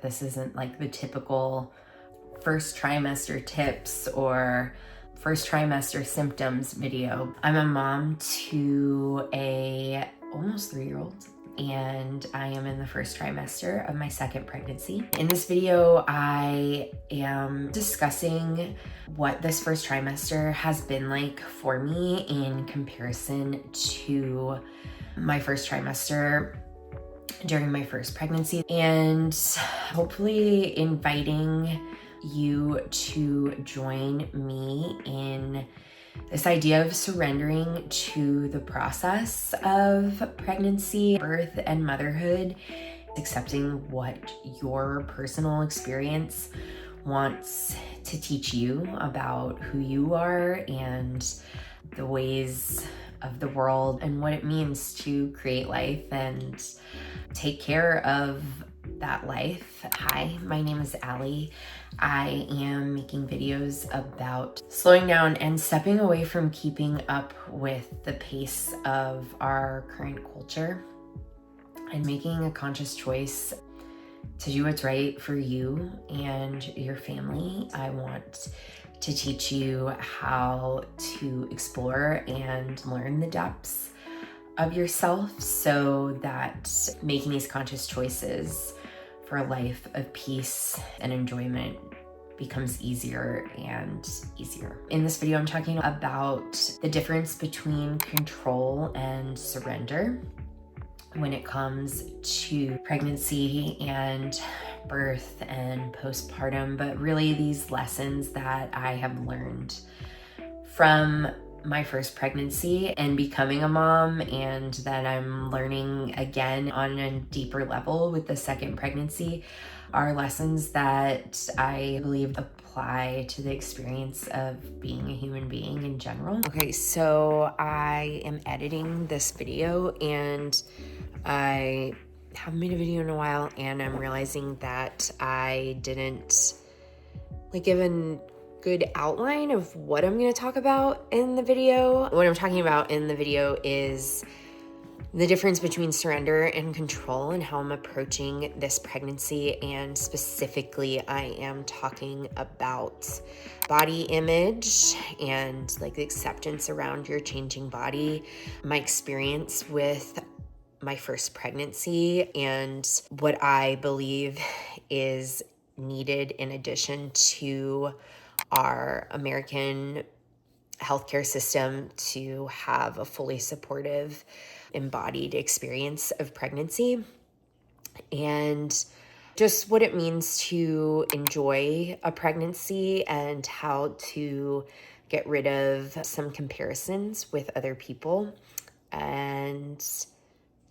This isn't like the typical first trimester tips or first trimester symptoms video. I'm a mom to a almost 3-year-old, and I am in the first trimester of my second pregnancy. In this video, I am discussing what this first trimester has been like for me in comparison to my first trimester during my first pregnancy, and hopefully inviting you to join me in this idea of surrendering to the process of pregnancy, birth, and motherhood, accepting what your personal experience wants to teach you about who you are and the ways of the world and what it means to create life and take care of that life. Hi, my name is Allie. I am making videos about slowing down and stepping away from keeping up with the pace of our current culture and making a conscious choice to do what's right for you and your family. I want to teach you how to explore and learn the depths of yourself so that making these conscious choices for a life of peace and enjoyment becomes easier and easier. In this video, I'm talking about the difference between control and surrender when it comes to pregnancy and birth and postpartum, but really these lessons that I have learned from my first pregnancy and becoming a mom, and that I'm learning again on a deeper level with the second pregnancy, are lessons that I believe apply to the experience of being a human being in general. Okay, so I am editing this video and I haven't made a video in a while, and I'm realizing that I didn't give a good outline of what I'm going to talk about in the video. What I'm talking about in the video is the difference between surrender and control and how I'm approaching this pregnancy, and specifically I am talking about body image and the acceptance around your changing body, my experience with my first pregnancy, and what I believe is needed in addition to our American healthcare system to have a fully supportive, embodied experience of pregnancy, and just what it means to enjoy a pregnancy and how to get rid of some comparisons with other people. And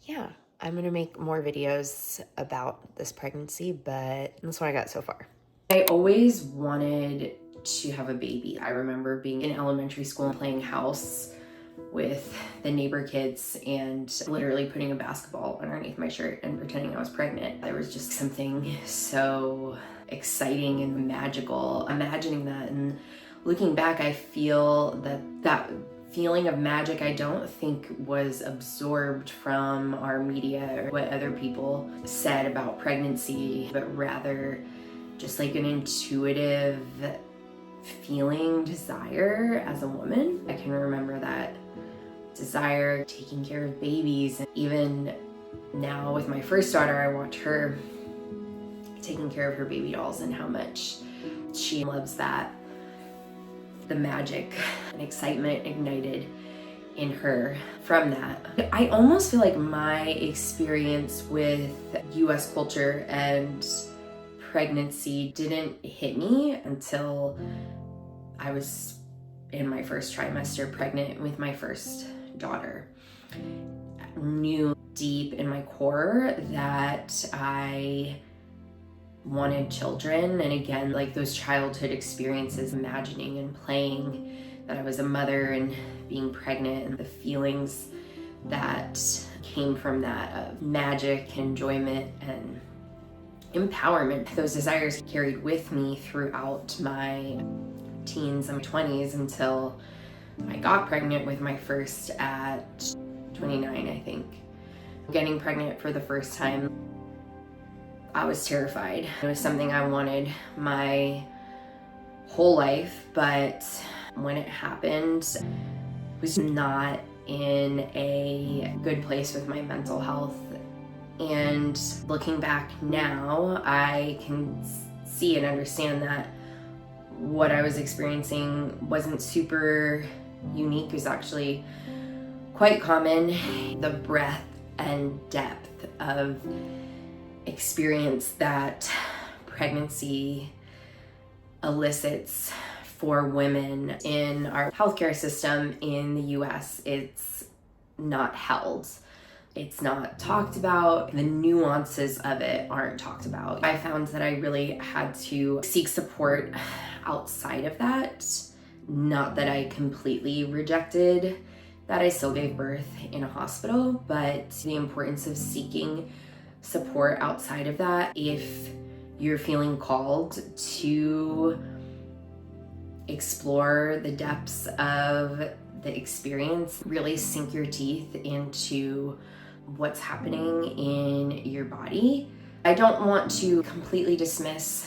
yeah, I'm gonna make more videos about this pregnancy, but that's what I got so far. I always wanted to have a baby. I remember being in elementary school and playing house with the neighbor kids and literally putting a basketball underneath my shirt and pretending I was pregnant. There was just something so exciting and magical imagining that, and looking back, I feel that feeling of magic I don't think was absorbed from our media or what other people said about pregnancy, but rather just an intuitive feeling, desire as a woman. I can remember that desire, taking care of babies. Even now with my first daughter, I watch her taking care of her baby dolls and how much she loves that. The magic and excitement ignited in her from that. I almost feel like my experience with US culture and pregnancy didn't hit me until I was in my first trimester pregnant with my first daughter. I knew deep in my core that I wanted children, and again, those childhood experiences, imagining and playing that I was a mother and being pregnant, and the feelings that came from that of magic, enjoyment, and empowerment. Those desires carried with me throughout my teens and 20s until I got pregnant with my first at 29, I think. Getting pregnant for the first time, I was terrified. It was something I wanted my whole life, but when it happened, I was not in a good place with my mental health. And looking back now, I can see and understand that what I was experiencing wasn't super unique. It was actually quite common. The breadth and depth of experience that pregnancy elicits for women in our healthcare system in the US, it's not held. It's not talked about. The nuances of it aren't talked about. I found that I really had to seek support outside of that. Not that I completely rejected that. I still gave birth in a hospital, but the importance of seeking support outside of that, if you're feeling called to explore the depths of the experience, really sink your teeth into what's happening in your body. I don't want to completely dismiss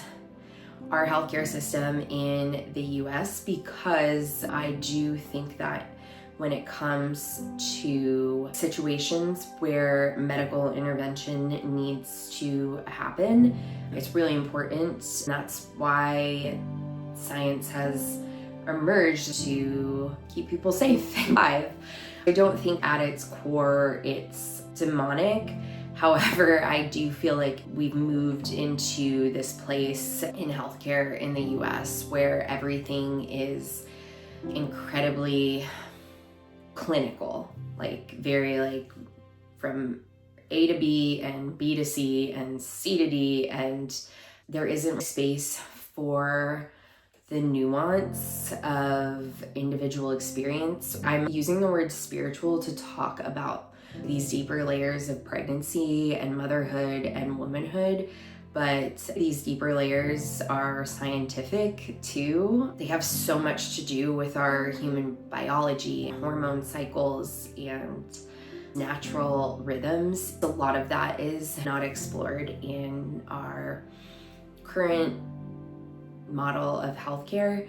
our healthcare system in the US, because I do think that when it comes to situations where medical intervention needs to happen, it's really important. That's why science has emerged to keep people safe and alive. I don't think at its core it's demonic. However, I do feel like we've moved into this place in healthcare in the US where everything is incredibly clinical, like very like from A to B and B to C and C to D, and there isn't space for the nuance of individual experience. I'm using the word spiritual to talk about these deeper layers of pregnancy and motherhood and womanhood, but these deeper layers are scientific too. They have so much to do with our human biology, hormone cycles, and natural rhythms. A lot of that is not explored in our current model of healthcare.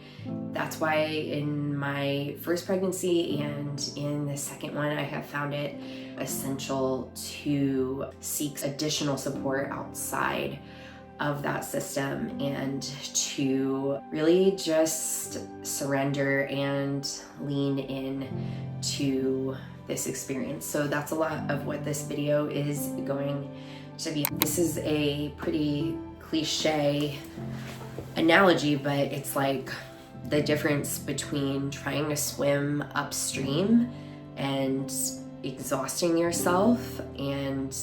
That's why in my first pregnancy and in the second one, I have found it essential to seek additional support outside of that system and to really just surrender and lean in to this experience. So that's a lot of what this video is going to be. This is a pretty cliche analogy, but it's like the difference between trying to swim upstream and exhausting yourself and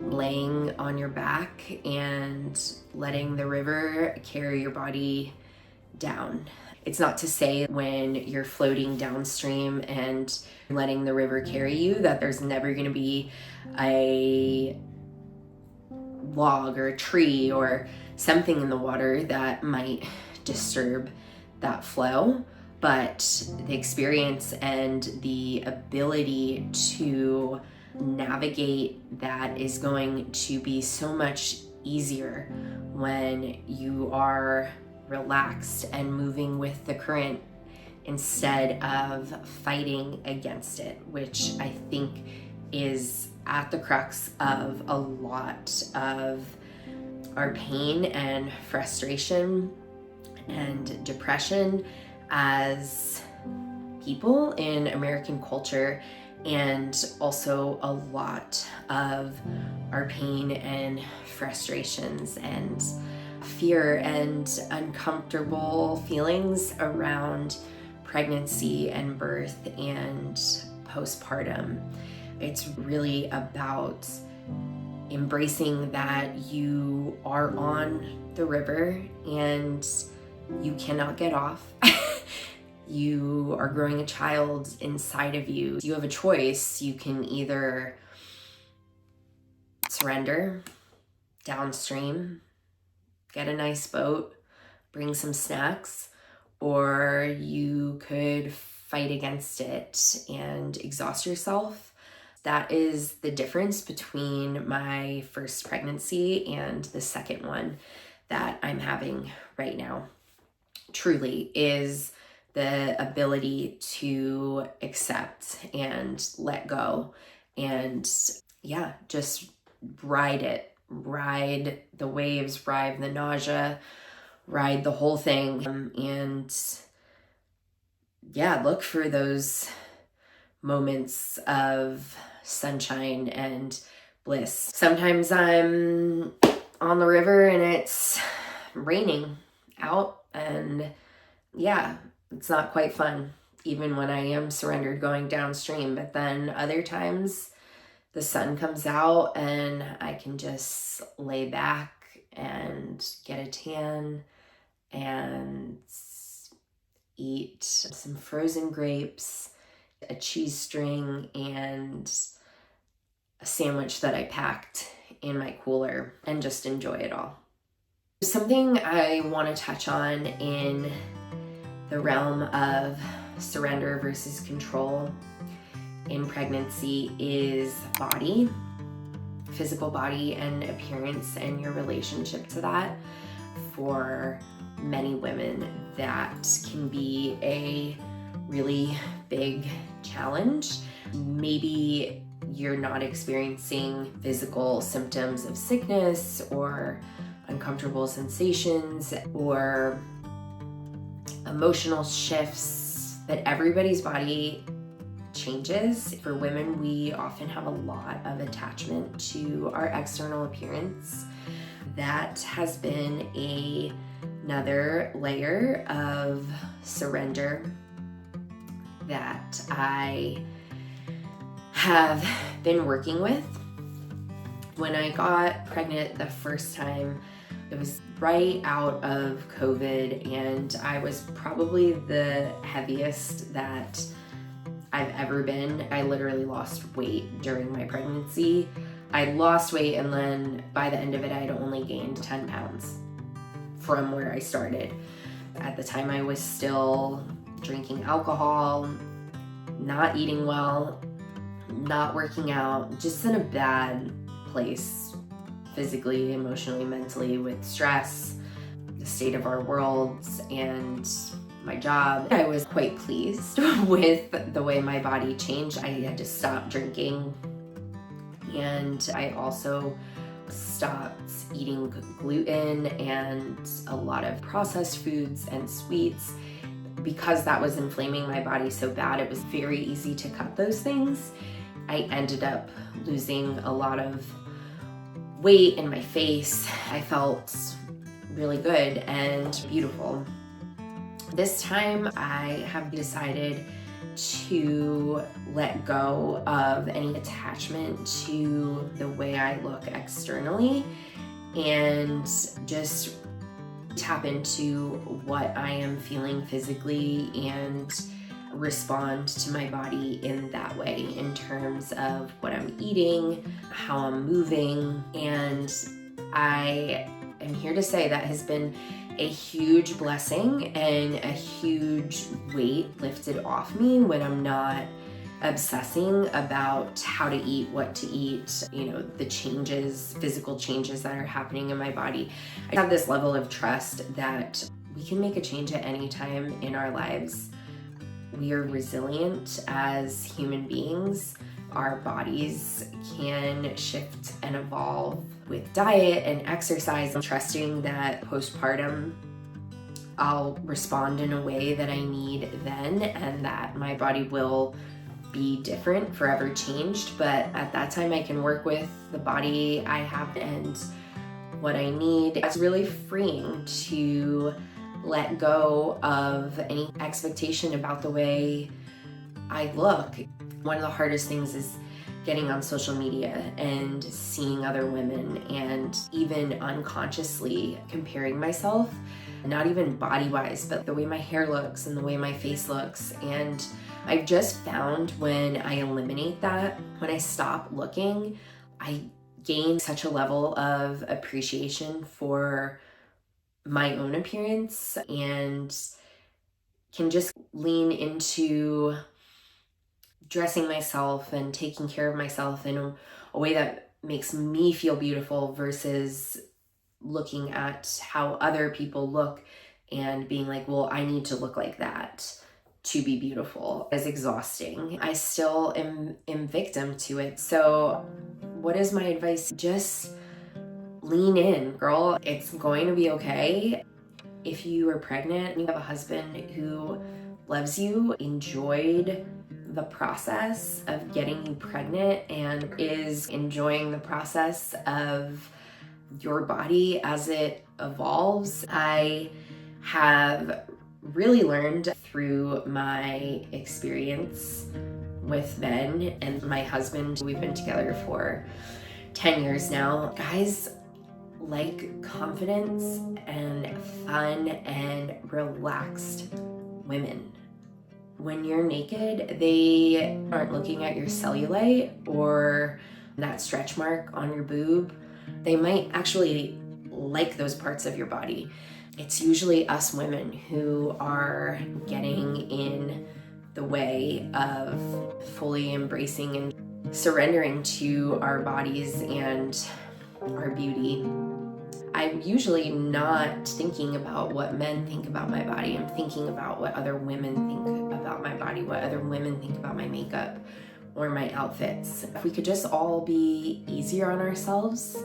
laying on your back and letting the river carry your body down. It's not to say when you're floating downstream and letting the river carry you that there's never going to be a log or a tree or something in the water that might disturb that flow, but the experience and the ability to navigate that is going to be so much easier when you are relaxed and moving with the current instead of fighting against it, which I think is at the crux of a lot of our pain and frustration and depression as people in American culture, and also a lot of our pain and frustrations and fear and uncomfortable feelings around pregnancy and birth and postpartum. It's really about embracing that you are on the river and you cannot get off. You are growing a child inside of you. You have a choice. You can either surrender downstream, get a nice boat, bring some snacks, or you could fight against it and exhaust yourself That is the difference between my first pregnancy and the second one that I'm having right now. Truly is the ability to accept and let go and just ride it, ride the waves, ride the nausea, ride the whole thing, and look for those moments of sunshine and bliss. Sometimes I'm on the river and it's raining out, and it's not quite fun, even when I am surrendered going downstream. But then other times the sun comes out and I can just lay back and get a tan and eat some frozen grapes, a cheese string, and a sandwich that I packed in my cooler, and just enjoy it all. Something I want to touch on in the realm of surrender versus control in pregnancy is body, physical body and appearance, and your relationship to that. For many women, that can be a really big challenge. Maybe you're not experiencing physical symptoms of sickness or uncomfortable sensations or emotional shifts, but everybody's body changes. For women, we often have a lot of attachment to our external appearance. That has been another layer of surrender that I have been working with. When I got pregnant the first time, it was right out of COVID, and I was probably the heaviest that I've ever been. I literally lost weight during my pregnancy. I lost weight, and then by the end of it, I had only gained 10 pounds from where I started. At the time, I was still drinking alcohol, not eating well, not working out, just in a bad place, physically, emotionally, mentally, with stress, the state of our worlds, and my job. I was quite pleased with the way my body changed. I had to stop drinking, and I also stopped eating gluten and a lot of processed foods and sweets. Because that was inflaming my body so bad, it was very easy to cut those things. I ended up losing a lot of weight in my face. I felt really good and beautiful. This time I have decided to let go of any attachment to the way I look externally and just tap into what I am feeling physically and respond to my body in that way, in terms of what I'm eating, how I'm moving. And I am here to say that has been a huge blessing and a huge weight lifted off me when I'm not obsessing about how to eat, what to eat, the changes, physical changes that are happening in my body. I have this level of trust that we can make a change at any time in our lives. We are resilient as human beings. Our bodies can shift and evolve with diet and exercise. I'm trusting that postpartum I'll respond in a way that I need then, and that my body will be different, forever changed. But at that time, I can work with the body I have and what I need. It's really freeing to let go of any expectation about the way I look. One of the hardest things is getting on social media and seeing other women, and even unconsciously comparing myself, not even body-wise, but the way my hair looks and the way my face looks. And I've just found when I eliminate that, when I stop looking, I gain such a level of appreciation for my own appearance and can just lean into dressing myself and taking care of myself in a way that makes me feel beautiful versus looking at how other people look and being like, well, I need to look like that to be beautiful, is exhausting. I still am victim to it. So what is my advice? Just lean in, girl. It's going to be okay. If you are pregnant and you have a husband who loves you, enjoyed the process of getting you pregnant, and is enjoying the process of your body as it evolves, I have really learned through my experience with men and my husband. We've been together for 10 years now. Guys like confidence and fun and relaxed women. When you're naked, they aren't looking at your cellulite or that stretch mark on your boob. They might actually like those parts of your body. It's usually us women who are getting in the way of fully embracing and surrendering to our bodies and our beauty. I'm usually not thinking about what men think about my body. I'm thinking about what other women think about my body, what other women think about my makeup or my outfits. If we could just all be easier on ourselves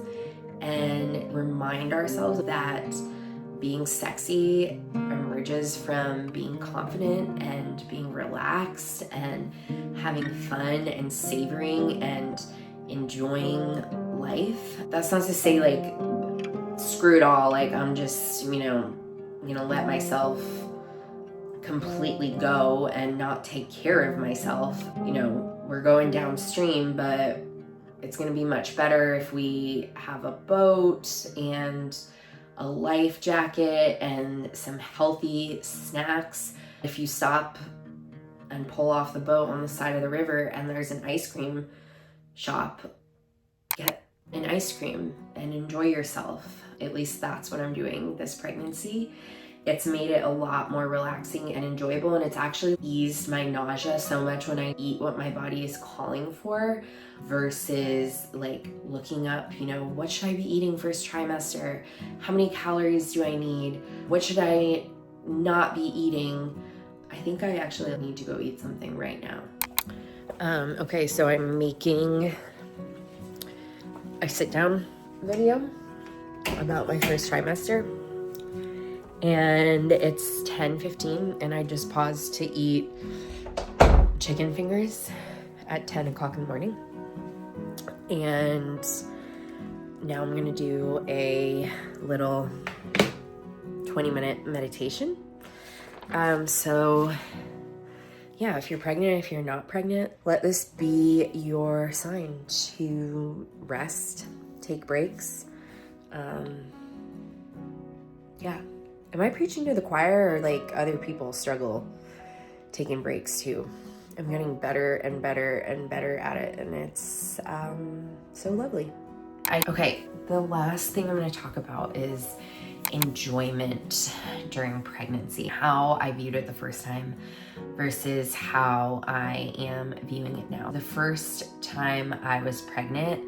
and remind ourselves that being sexy emerges from being confident and being relaxed and having fun and savoring and enjoying life. That's not to say like, screw it all, like I'm just, let myself completely go and not take care of myself. We're going downstream, but it's going to be much better if we have a boat and a life jacket and some healthy snacks. If you stop and pull off the boat on the side of the river and there's an ice cream shop, get an ice cream and enjoy yourself. At least that's what I'm doing this pregnancy. It's made it a lot more relaxing and enjoyable, and it's actually eased my nausea so much when I eat what my body is calling for versus like looking up, what should I be eating first trimester? How many calories do I need? What should I not be eating? I think I actually need to go eat something right now. Okay, so I'm making a sit-down video about my first trimester, and it's 10:15 and I just paused to eat chicken fingers at 10 o'clock in the morning, and now I'm gonna do a little 20-minute meditation. So yeah, if you're pregnant, if you're not pregnant, let this be your sign to rest, take breaks. Yeah. Am I preaching to the choir, or like other people struggle taking breaks too? I'm getting better and better and better at it, and it's so lovely. Okay, the last thing I'm going to talk about is enjoyment during pregnancy, how I viewed it the first time versus how I am viewing it now. The first time I was pregnant,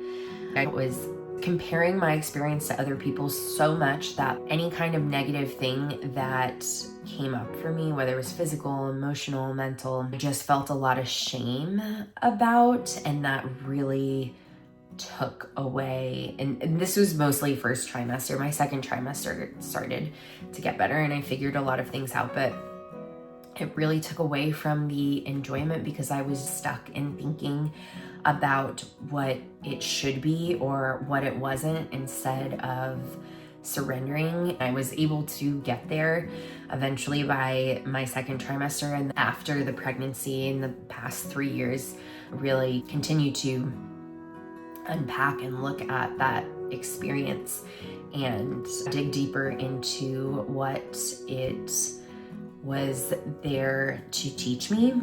I was comparing my experience to other people so much that any kind of negative thing that came up for me, whether it was physical, emotional, mental, I just felt a lot of shame about, and that really took away. And this was mostly first trimester. My second trimester started to get better and I figured a lot of things out, but it really took away from the enjoyment because I was stuck in thinking about what it should be or what it wasn't, instead of surrendering. I was able to get there eventually by my second trimester, and after the pregnancy in the past 3 years, really continue to unpack and look at that experience and dig deeper into what it was there to teach me.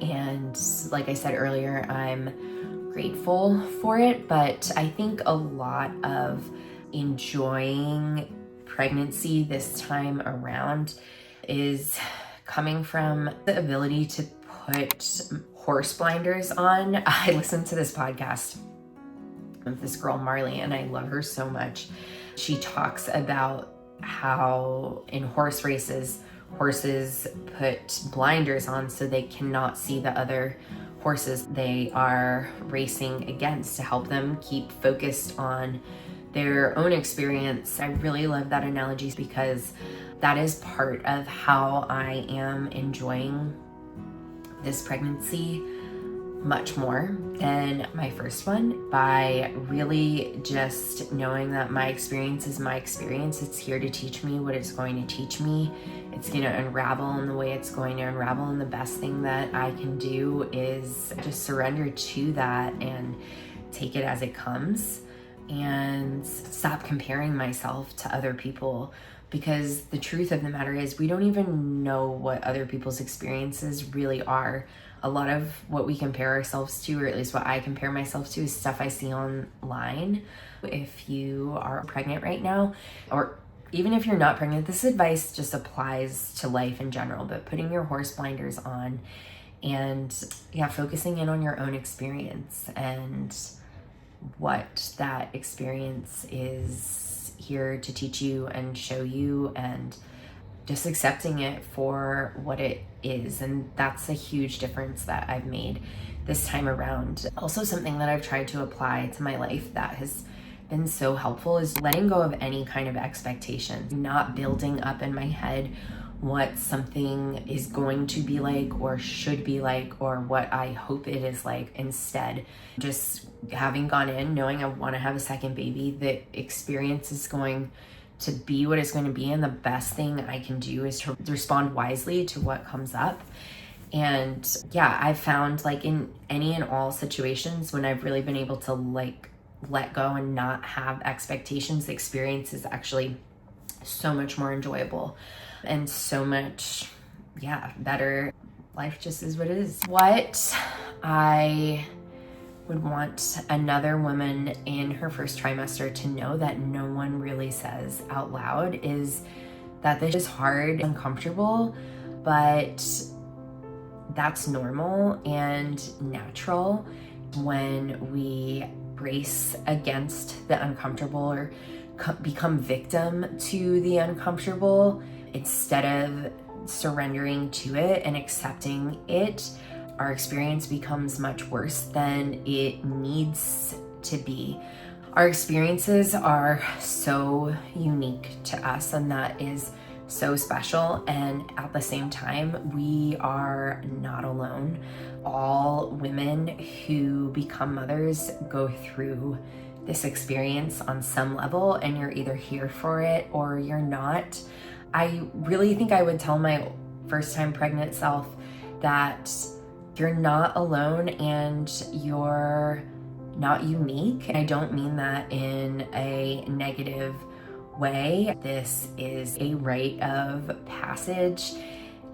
And like I said earlier, I'm grateful for it, but I think a lot of enjoying pregnancy this time around is coming from the ability to put horse blinders on. I listened to this podcast with this girl, Marley, and I love her so much. She talks about how in horse races, horses put blinders on so they cannot see the other horses they are racing against, to help them keep focused on their own experience. I really love that analogy because that is part of how I am enjoying this pregnancy much more than my first one, by really just knowing that my experience is my experience. It's here to teach me what it's going to teach me. It's going to unravel in the way it's going to unravel, and the best thing that I can do is just surrender to that and take it as it comes and stop comparing myself to other people. Because the truth of the matter is, we don't even know what other people's experiences really are. A lot of what we compare ourselves to, or at least what I compare myself to, is stuff I see online. If you are pregnant right now, or even if you're not pregnant, this advice just applies to life in general, but putting your horse blinders on and focusing in on your own experience and what that experience is here to teach you and show you, and just accepting it for what it is. And that's a huge difference that I've made this time around. Also, something that I've tried to apply to my life that has been so helpful is letting go of any kind of expectation, not building up in my head what something is going to be like or should be like or what I hope it is like. Instead, just having gone in knowing I want to have a second baby, the experience is going to be what it's going to be, and the best thing I can do is to respond wisely to what comes up. And I found, like, in any and all situations when I've really been able to like let go and not have expectations, the experience is actually so much more enjoyable and so much better. Life just is what it is. What I would want another woman in her first trimester to know that no one really says out loud is that this is hard and uncomfortable, but that's normal and natural. When we brace against the uncomfortable or become victim to the uncomfortable instead of surrendering to it and accepting it, our experience becomes much worse than it needs to be. Our experiences are so unique to us, and that is so special. And at the same time, we are not alone. All women who become mothers go through this experience on some level, and you're either here for it or you're not. I really think I would tell my first time pregnant self that you're not alone and you're not unique. And I don't mean that in a negative way. This is a rite of passage,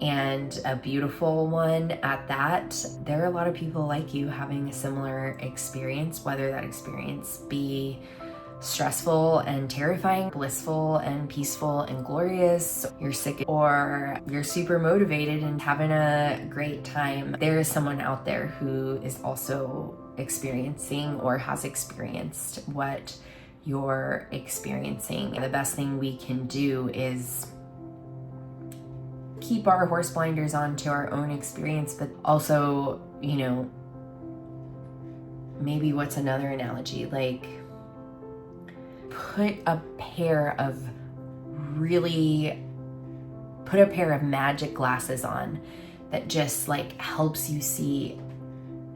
and a beautiful one at that. There are a lot of people like you having a similar experience, whether that experience be stressful and terrifying, blissful and peaceful and glorious, you're sick, or you're super motivated and having a great time. There is someone out there who is also experiencing or has experienced what you're experiencing. The best thing we can do is keep our horse blinders on to our own experience, but also, maybe what's another analogy? Like, put a pair of magic glasses on that just like helps you see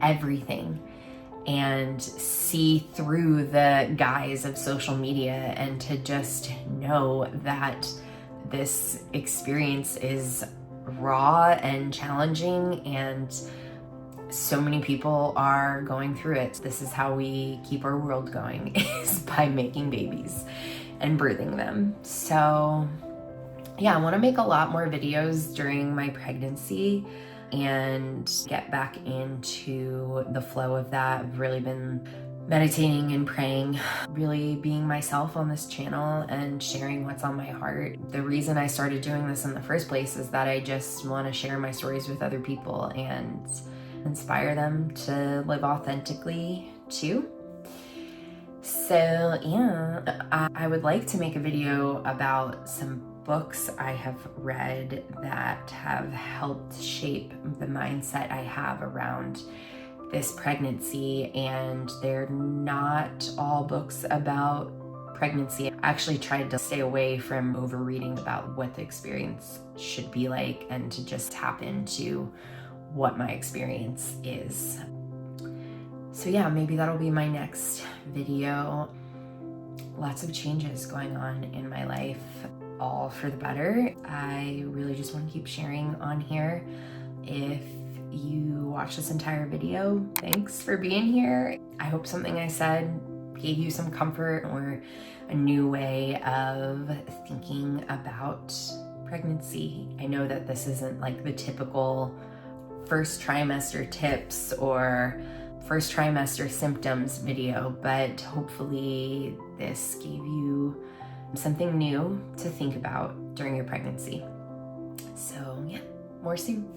everything and see through the guise of social media, and to just know that this experience is raw and challenging, and so many people are going through it. This is how we keep our world going, is by making babies and birthing them. So I want to make a lot more videos during my pregnancy and get back into the flow of that. I've really been meditating and praying, really being myself on this channel and sharing what's on my heart. The reason I started doing this in the first place is that I just want to share my stories with other people, and inspire them to live authentically too. So yeah, I would like to make a video about some books I have read that have helped shape the mindset I have around this pregnancy, and they're not all books about pregnancy. I actually tried to stay away from overreading about what the experience should be like and to just tap into what my experience is. So yeah, maybe that'll be my next video. Lots of changes going on in my life, all for the better. I really just want to keep sharing on here. If you watched this entire video, thanks for being here. I hope something I said gave you some comfort or a new way of thinking about pregnancy. I know that this isn't like the typical first trimester tips or first trimester symptoms video, but hopefully this gave you something new to think about during your pregnancy. So yeah, more soon.